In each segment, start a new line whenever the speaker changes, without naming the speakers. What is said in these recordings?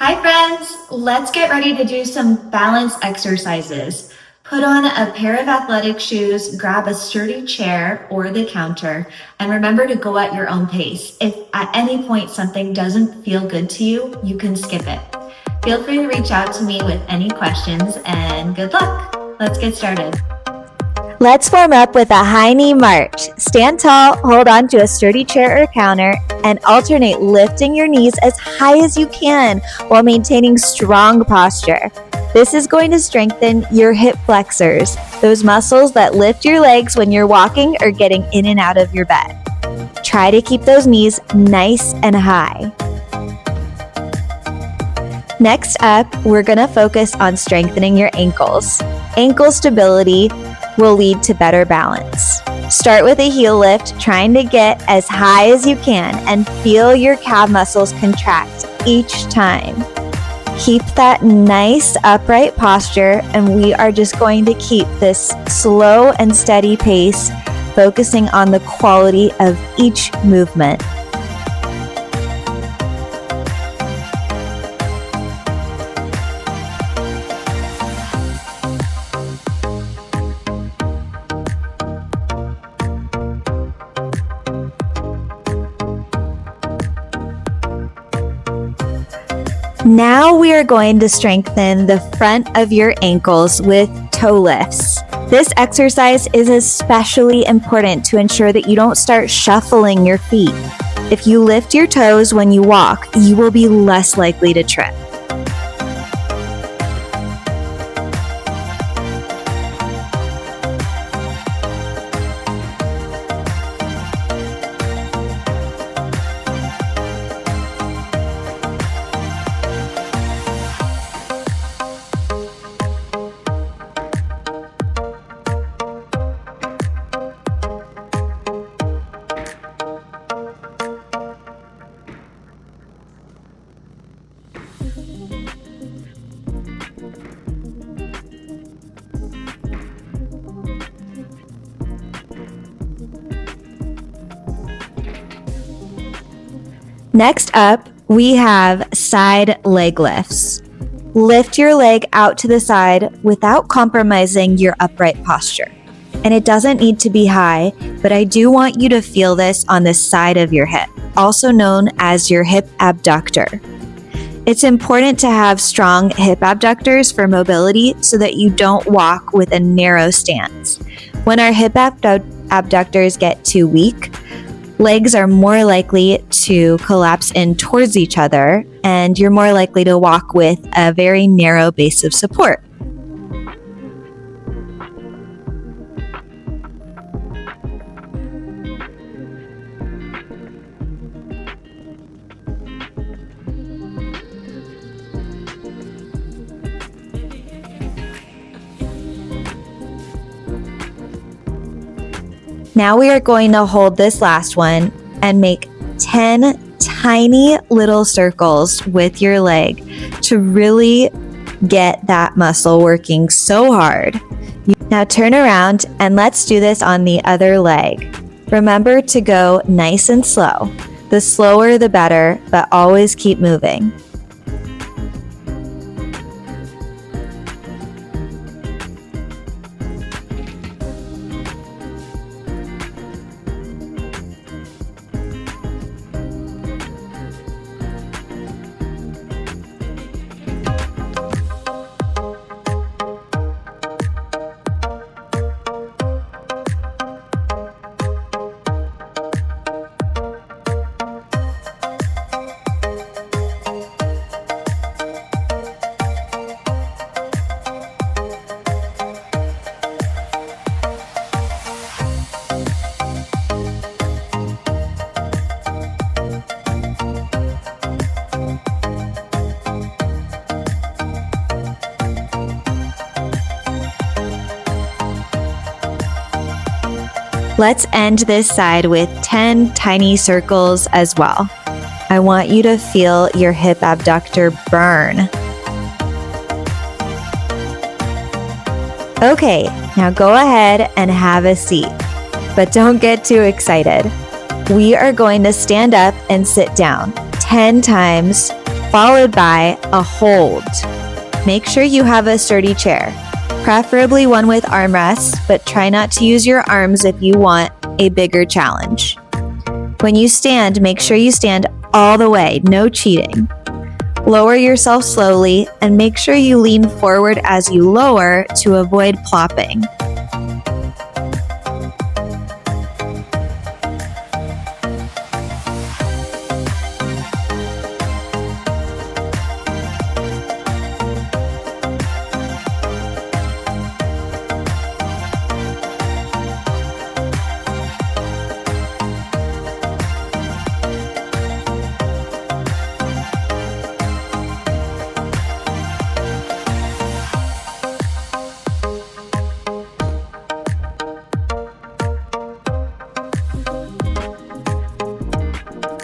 Hi, friends. Let's get ready to do some balance exercises. Put on a pair of athletic shoes, grab a sturdy chair or the counter, and remember to go at your own pace. If at any point something doesn't feel good to you, you can skip it. Feel free to reach out to me with any questions, and good luck. Let's get started.
Let's warm up with a high knee march. Stand tall, hold on to a sturdy chair or counter, and alternate lifting your knees as high as you can while maintaining strong posture. This is going to strengthen your hip flexors, those muscles that lift your legs when you're walking or getting in and out of your bed. Try to keep those knees nice and high. Next up, we're going to focus on strengthening your ankles. Ankle stability will lead to better balance. Start with a heel lift, trying to get as high as you can and feel your calf muscles contract each time. Keep that nice upright posture, and we are just going to keep this slow and steady pace, focusing on the quality of each movement. Now we are going to strengthen the front of your ankles with toe lifts. This exercise is especially important to ensure that you don't start shuffling your feet. If you lift your toes when you walk, you will be less likely to trip. Next up, we have side leg lifts. Lift your leg out to the side without compromising your upright posture. And it doesn't need to be high, but I do want you to feel this on the side of your hip, also known as your hip abductor. It's important to have strong hip abductors for mobility so that you don't walk with a narrow stance. When our hip abductors get too weak, legs are more likely to collapse in towards each other, and you're more likely to walk with a very narrow base of support. Now we are going to hold this last one and make 10 tiny little circles with your leg to really get that muscle working so hard. Now turn around and let's do this on the other leg. Remember to go nice and slow. The slower the better, but always keep moving. Let's end this side with 10 tiny circles as well. I want you to feel your hip abductor burn. Okay, now go ahead and have a seat, but don't get too excited. We are going to stand up and sit down 10 times followed by a hold. Make sure you have a sturdy chair, preferably one with armrests, but try not to use your arms if you want a bigger challenge. When you stand, make sure you stand all the way, no cheating. Lower yourself slowly and make sure you lean forward as you lower to avoid plopping.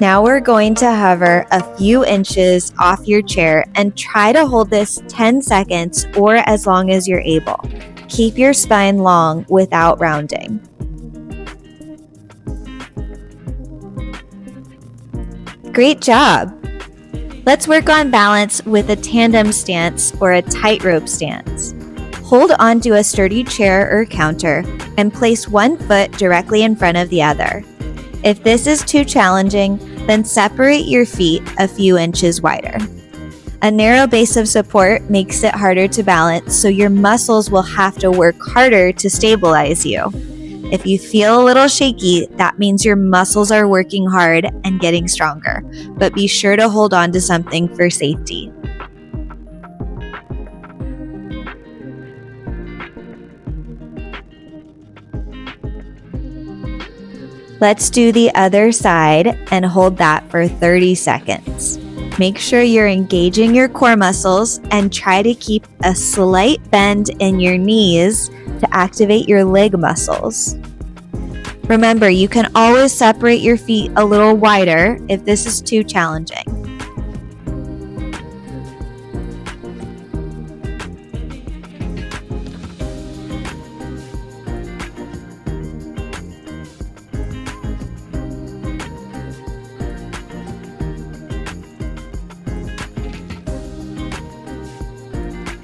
Now we're going to hover a few inches off your chair and try to hold this 10 seconds or as long as you're able. Keep your spine long without rounding. Great job! Let's work on balance with a tandem stance or a tightrope stance. Hold onto a sturdy chair or counter and place one foot directly in front of the other. If this is too challenging, then separate your feet a few inches wider. A narrow base of support makes it harder to balance, so your muscles will have to work harder to stabilize you. If you feel a little shaky, that means your muscles are working hard and getting stronger, but be sure to hold on to something for safety. Let's do the other side and hold that for 30 seconds. Make sure you're engaging your core muscles and try to keep a slight bend in your knees to activate your leg muscles. Remember, you can always separate your feet a little wider if this is too challenging.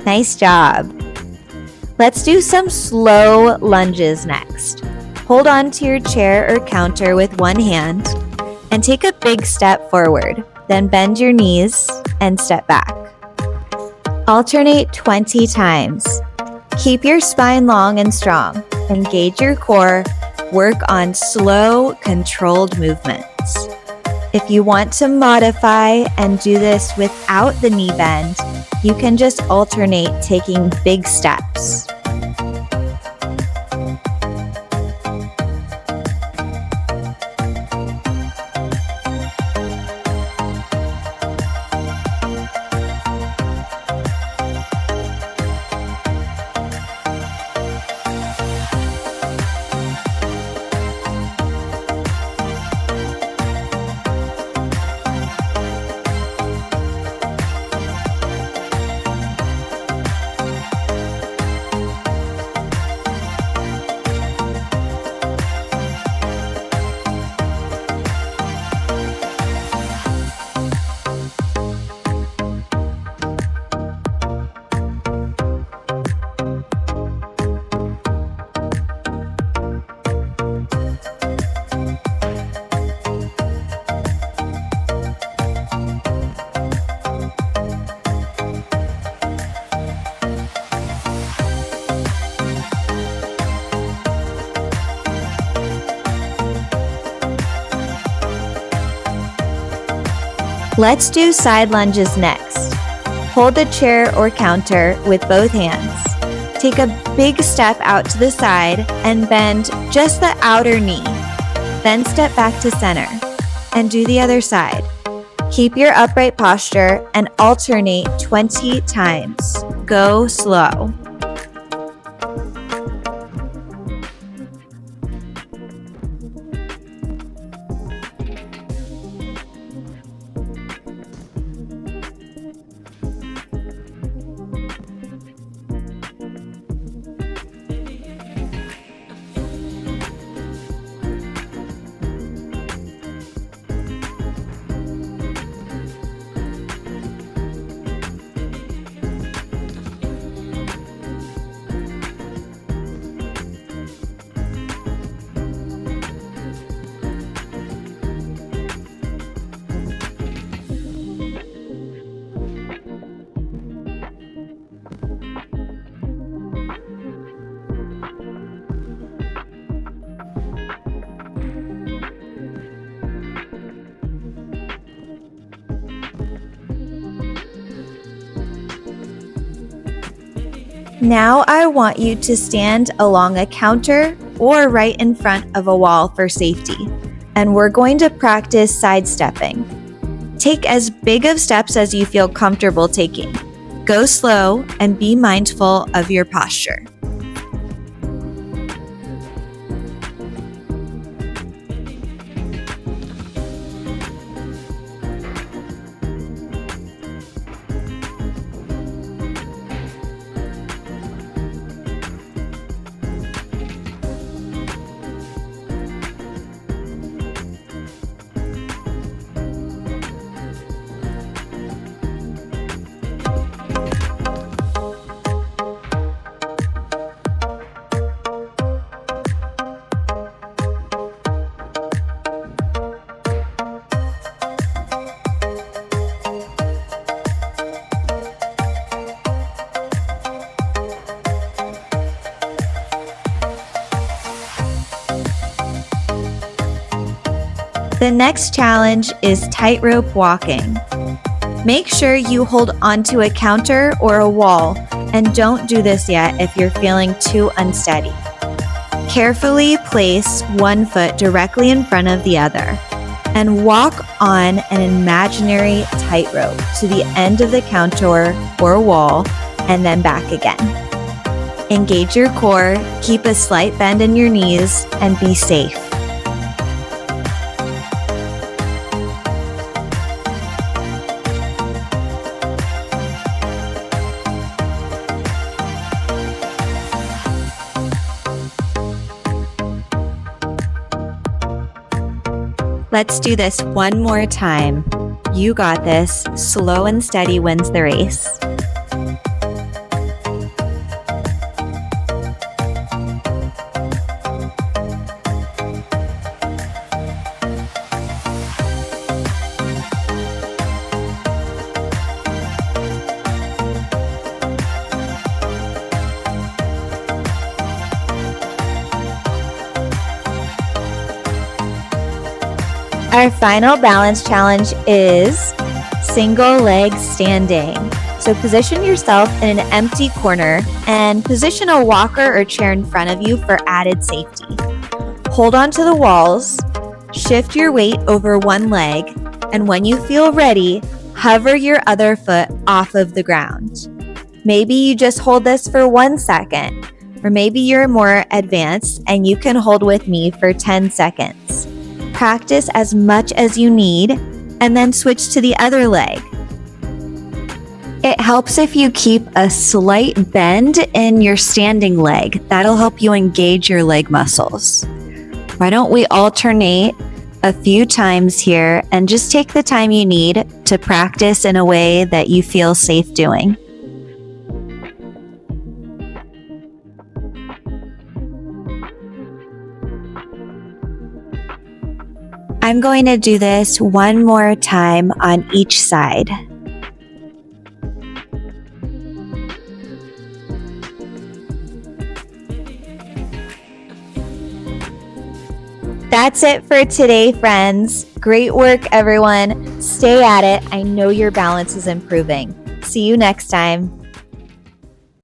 Nice job. Let's do some slow lunges next. Hold on to your chair or counter with one hand and take a big step forward. Then bend your knees and step back. Alternate 20 times. Keep your spine long and strong. Engage your core. Work on slow, controlled movements. If you want to modify and do this without the knee bend, you can just alternate taking big steps. Let's do side lunges next. Hold the chair or counter with both hands. Take a big step out to the side and bend just the outer knee. Then step back to center and do the other side. Keep your upright posture and alternate 20 times. Go slow. Now I want you to stand along a counter or right in front of a wall for safety, and we're going to practice sidestepping. Take as big of steps as you feel comfortable taking. Go slow and be mindful of your posture. The next challenge is tightrope walking. Make sure you hold onto a counter or a wall, and don't do this yet if you're feeling too unsteady. Carefully place one foot directly in front of the other and walk on an imaginary tightrope to the end of the counter or wall and then back again. Engage your core, keep a slight bend in your knees, and be safe. Let's do this one more time. You got this. Slow and steady wins the race. Our final balance challenge is single leg standing. So position yourself in an empty corner and position a walker or chair in front of you for added safety. Hold on to the walls, shift your weight over one leg, and when you feel ready, hover your other foot off of the ground. Maybe you just hold this for 1 second, or maybe you're more advanced and you can hold with me for 10 seconds. Practice as much as you need, and then switch to the other leg. It helps if you keep a slight bend in your standing leg. That'll help you engage your leg muscles. Why don't we alternate a few times here and just take the time you need to practice in a way that you feel safe doing. I'm going to do this one more time on each side. That's it for today, friends. Great work, everyone. Stay at it. I know your balance is improving. See you next time.